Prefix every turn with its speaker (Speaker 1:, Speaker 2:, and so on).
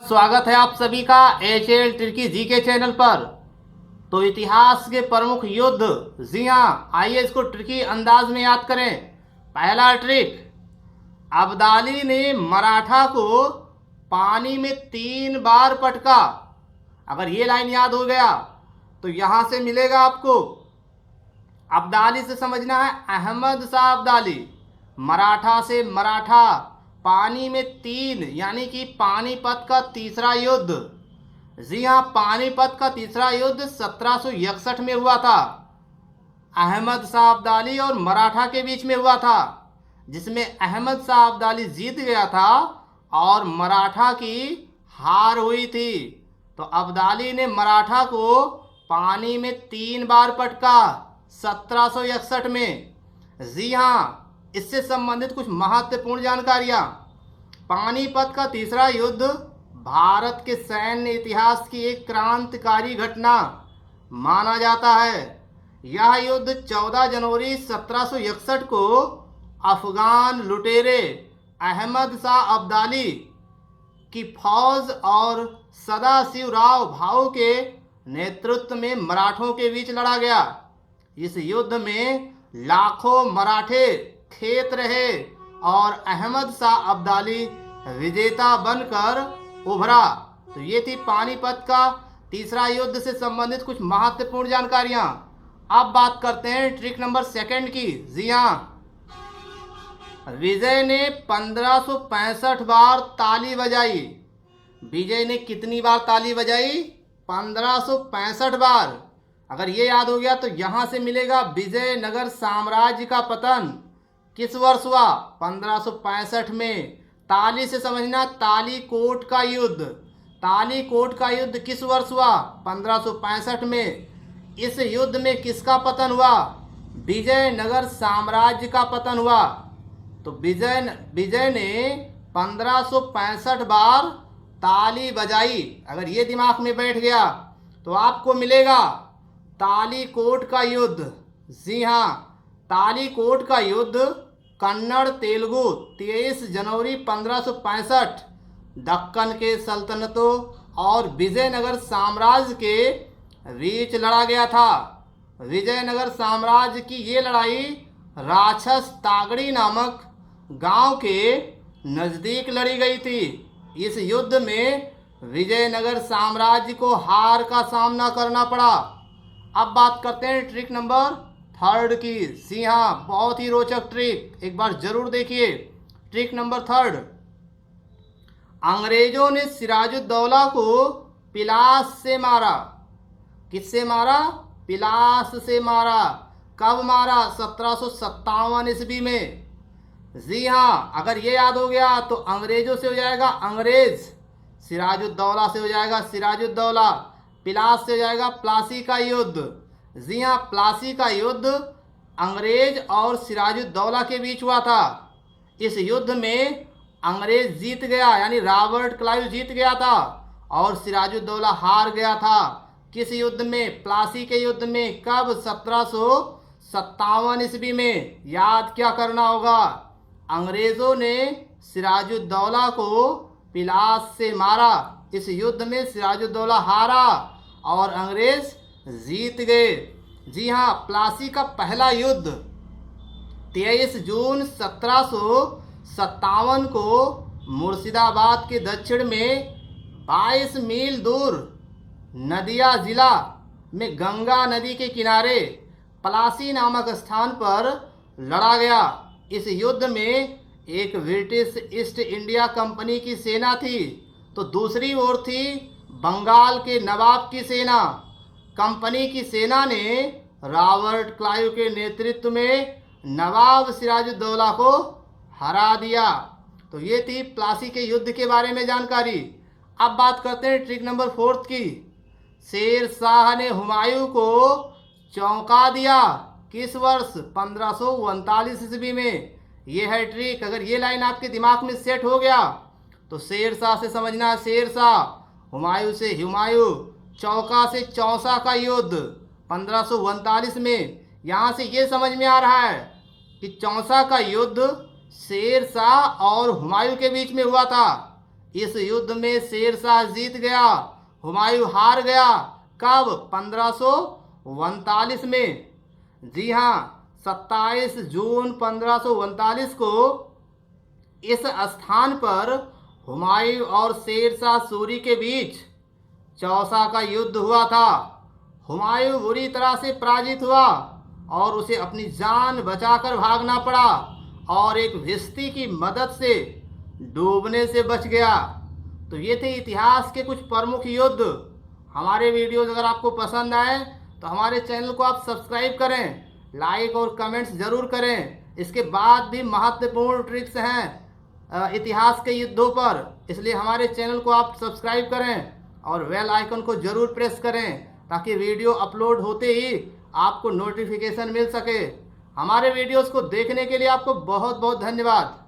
Speaker 1: स्वागत है आप सभी का एच.एल. तुर्की जीके चैनल पर। तो इतिहास के प्रमुख युद्ध, जी हाँ, आइए इसको ट्रिकी अंदाज में याद करें। पहला ट्रिक, अब्दाली ने मराठा को पानी में 3 बार पटका। अगर ये लाइन याद हो गया तो यहां से मिलेगा आपको। अब्दाली से समझना है अहमद शाह अब्दाली, मराठा से मराठा, पानी में 3 यानी कि पानीपत का तीसरा युद्ध। जी हाँ, पानीपत का तीसरा युद्ध 1761 में हुआ था। अहमद शाह अब्दाली और मराठा के बीच में हुआ था, जिसमें अहमद शाह अब्दाली जीत गया था और मराठा की हार हुई थी। तो अब्दाली ने मराठा को पानी में 3 बार पटका 1761 में। जी हाँ, इससे संबंधित कुछ महत्वपूर्ण जानकारियाँ। पानीपत का तीसरा युद्ध भारत के सैन्य इतिहास की एक क्रांतिकारी घटना माना जाता है। यह युद्ध 14 जनवरी 1761 को अफगान लुटेरे अहमद शाह अब्दाली की फौज और सदाशिवराव भाऊ के नेतृत्व में मराठों के बीच लड़ा गया। इस युद्ध में लाखों मराठे खेत रहे और अहमद शाह अब्दाली विजेता बनकर उभरा। तो ये थी पानीपत का तीसरा युद्ध से संबंधित कुछ महत्वपूर्ण जानकारियां। अब बात करते हैं ट्रिक नंबर 2 की। जी हाँ, विजय ने 1565 बार ताली बजाई। विजय ने कितनी बार ताली बजाई? 1565 बार। अगर ये याद हो गया तो यहाँ से मिलेगा विजयनगर साम्राज्य का पतन किस वर्ष हुआ? 1565 में। ताली से समझना तालीकोट का युद्ध। तालीकोट का युद्ध किस वर्ष हुआ? 1565 में। इस युद्ध में किसका पतन हुआ? विजयनगर साम्राज्य का पतन हुआ। तो विजय ने 1565 बार ताली बजाई। अगर ये दिमाग में बैठ गया तो आपको मिलेगा तालीकोट का युद्ध। जी हाँ, तालीकोट का युद्ध कन्नड़ तेलुगु 23 जनवरी 1565 दक्कन के सल्तनतों और विजयनगर साम्राज्य के बीच लड़ा गया था। विजयनगर साम्राज्य की ये लड़ाई राक्षस तागड़ी नामक गांव के नज़दीक लड़ी गई थी। इस युद्ध में विजयनगर साम्राज्य को हार का सामना करना पड़ा। अब बात करते हैं ट्रिक नंबर 3 की। जी हाँ, बहुत ही रोचक ट्रिक, एक बार जरूर देखिए। ट्रिक नंबर 3, अंग्रेजों ने सिराजुद्दौला को पिलास से मारा। किससे मारा? पिलास से मारा। कब मारा? 1757 ईस्वी में। जी हाँ, अगर ये याद हो गया तो अंग्रेजों से हो जाएगा अंग्रेज, सिराजुद्दौला से हो जाएगा सिराजुद्दौला, पिलास से हो जाएगा प्लासी का युद्ध। जी हाँ, प्लासी का युद्ध अंग्रेज और सिराजुद्दौला के बीच हुआ था। इस युद्ध में अंग्रेज जीत गया, यानी रॉबर्ट क्लाइव जीत गया था और सिराजुद्दौला हार गया था। किस युद्ध में? प्लासी के युद्ध में। कब? 1757 ईस्वी में। याद क्या करना होगा? अंग्रेजों ने सिराजुद्दौला को पिलास से मारा। इस युद्ध में सिराजुद्दौला हारा और अंग्रेज जीत गए। जी हाँ, प्लासी का पहला युद्ध 23 जून 1757 को मुर्शिदाबाद के दक्षिण में 22 मील दूर नदिया जिला में गंगा नदी के किनारे प्लासी नामक स्थान पर लड़ा गया। इस युद्ध में एक ब्रिटिश ईस्ट इंडिया कंपनी की सेना थी तो दूसरी ओर थी बंगाल के नवाब की सेना। कंपनी की सेना ने रॉबर्ट क्लाइव के नेतृत्व में नवाब सिराजुद्दौला को हरा दिया। तो ये थी प्लासी के युद्ध के बारे में जानकारी। अब बात करते हैं ट्रिक नंबर 4 की। शेर शाह ने हुमायूं को चौंका दिया। किस वर्ष? 1539 ईस्वी में। ये है ट्रिक। अगर ये लाइन आपके दिमाग में सेट हो गया तो शेर शाह से समझना शेर शाह, हुमायूं से हुमायूं, चौका से चौसा का युद्ध 1539 में। यहाँ से ये समझ में आ रहा है कि चौसा का युद्ध शेर शाह और हुमायूं के बीच में हुआ था। इस युद्ध में शेरशाह जीत गया, हुमायूं हार गया। कब? 1539 में। जी हाँ, 27 जून 1539 को इस स्थान पर हुमायूं और शेरशाह सूरी के बीच चौसा का युद्ध हुआ था। हुमायूं बुरी तरह से पराजित हुआ और उसे अपनी जान बचाकर भागना पड़ा और एक भिश्ती की मदद से डूबने से बच गया। तो ये थे इतिहास के कुछ प्रमुख युद्ध। हमारे वीडियोज़ अगर आपको पसंद आए तो हमारे चैनल को आप सब्सक्राइब करें, लाइक और कमेंट्स ज़रूर करें। इसके बाद भी महत्वपूर्ण ट्रिक्स हैं इतिहास के युद्धों पर, इसलिए हमारे चैनल को आप सब्सक्राइब करें और बेल आइकन को ज़रूर प्रेस करें ताकि वीडियो अपलोड होते ही आपको नोटिफिकेशन मिल सके। हमारे वीडियोज़ को देखने के लिए आपको बहुत बहुत धन्यवाद।